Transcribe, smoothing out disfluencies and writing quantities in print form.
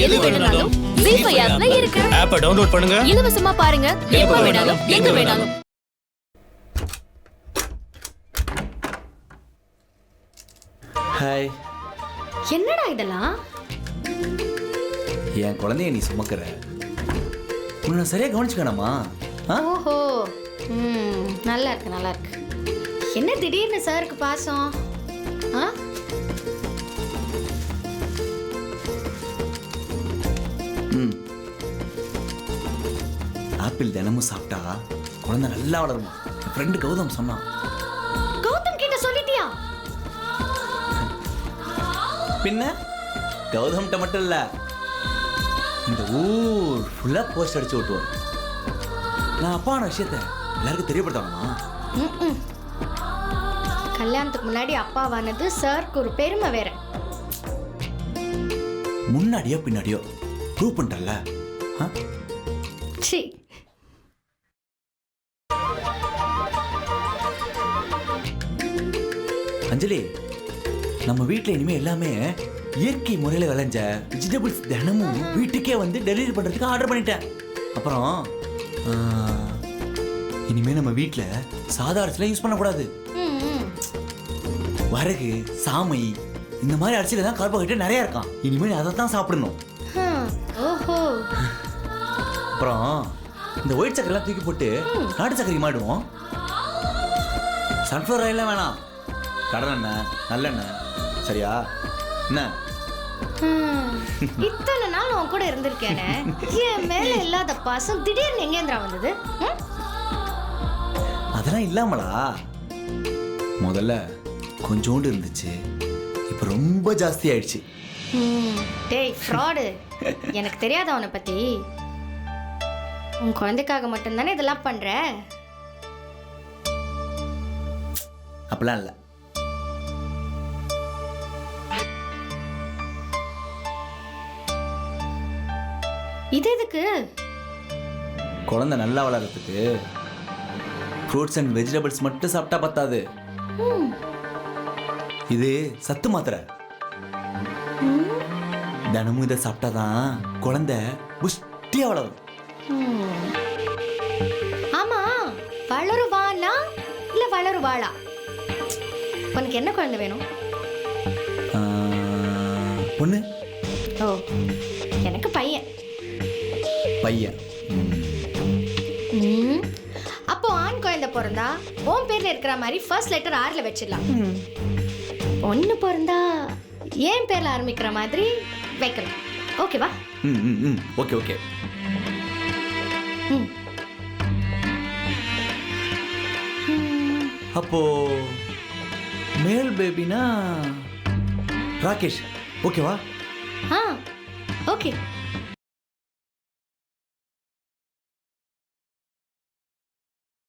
எது வேணும்னாலும் ஜீ5 ஆப்ல இருக்கு. ஆப்பை டவுன்லோட் பண்ணுங்க, இலவசமா பாருங்க, எப்ப வேணாலும் எங்க வேணாலும். ஹாய். என்னடா இதெல்லாம்? என் குழந்தைய நீ சுமக்கிற, உன்னை சரியா கவனிச்சுக்கணுமா? ஓஹோ, நல்லா இருக்கு நல்லா இருக்கு. என்ன திடீர்னு சாருக்கு பாசம்? ஆப்பிள் தினமும் சாப்பிட்டா குழந்தை நல்லா வளருமா? என் ஃப்ரெண்டு கௌதம் சொன்னான். கௌதம் கிட்ட சொல்லிட்டியா? பின்ன கௌதம்கிட்ட மட்டும் இல்ல, இந்த ஊர் ஃபுல்லா போஸ்ட் அடிச்சு ஓட்டுவார். நான் அப்பான விஷயத்த எல்லாருக்கும் தெரியப்படுத்தணுமா? கல்யாணத்துக்கு முன்னாடி அப்பாவானது சாருக்கு ஒரு பெருமை வேற. முன்னாடியோ பின்னாடியோ ப்ரூவ் பண்ணிட்டல. சி, அஞ்சலி, நம்ம வீட்டில் இனிமே எல்லாமே இயற்கை முறையில் விளைஞ்ச வெஜிடபிள்ஸ் தினமும் வீட்டுக்கே வந்து டெலிவரி பண்ணுறதுக்கு ஆர்டர் பண்ணிட்டேன். அப்புறம் இனிமே நம்ம வீட்டில் சாதாரணத்தில் யூஸ் பண்ணக்கூடாது. வரகு, சாமை இந்த மாதிரி அரிசியில தான் கார்போஹைட்ரேட் நிறைய இருக்கான். இனிமேல் அதை தான் சாப்பிடணும். ஓஹோ. அப்புறம் இந்த ஒயிட் சக்கரெல்லாம் தூக்கி போட்டு நாட்டு சக்கரை மாடுவோம். சன்ஃப்ளவர் ஆயிலாம் வேணாம், கடலெண்ணெய், நல்லெண்ணெய். சரியா? என்ன இத்தனை நாள் உன் கூட இருந்திருக்கேனே, என் மேல இல்லாத பாசம் திடீர்னு எங்கேந்திரா வந்தது? அதெல்லாம் இல்லாமலா? முதல்ல கொஞ்சோண்டு இருந்துச்சு, இப்ப ரொம்ப ஜாஸ்தி ஆயிடுச்சு. டேய் ஃப்ராடு, எனக்கு தெரியாத அவனை பத்தி. உன் குழந்தைக்காக மட்டும்தானே இதெல்லாம் பண்ற? அப்படிலாம் இல்லை. இது எதுக்கு? குழந்தை நல்லா வளர்றதுக்கு ஃப்ரூட்ஸ் அண்ட் வெஜிடபிள்ஸ் மட்டும் சாப்பிட்டா பத்தாது. இது சத்து மாத்திரை. தினமும் இதை சாப்பிட்டாதான் குழந்தை புஷ்டியா வளரும். ஆமா, வளருவானா இல்ல வளருவாளா? உனக்கு என்ன குழந்தை வேணும்? பொண்ணு. ஓ, எனக்கு பையன். பையன். அப்போ ஆண் குழந்தை பிறந்தா உன் பேர்ல இருக்கிற மாதிரி ஃபர்ஸ்ட் லெட்டர் ஆர்ல வச்சிடலாம். பொண்ணு பிறந்தா என் பேர்ல ஆரம்பிக்கிற மாதிரி வைக்கணும். ஓகேவா? Okay okay. அப்போ மேல் பேபினா ராகேஷ், ஓகேவா? ஓகே.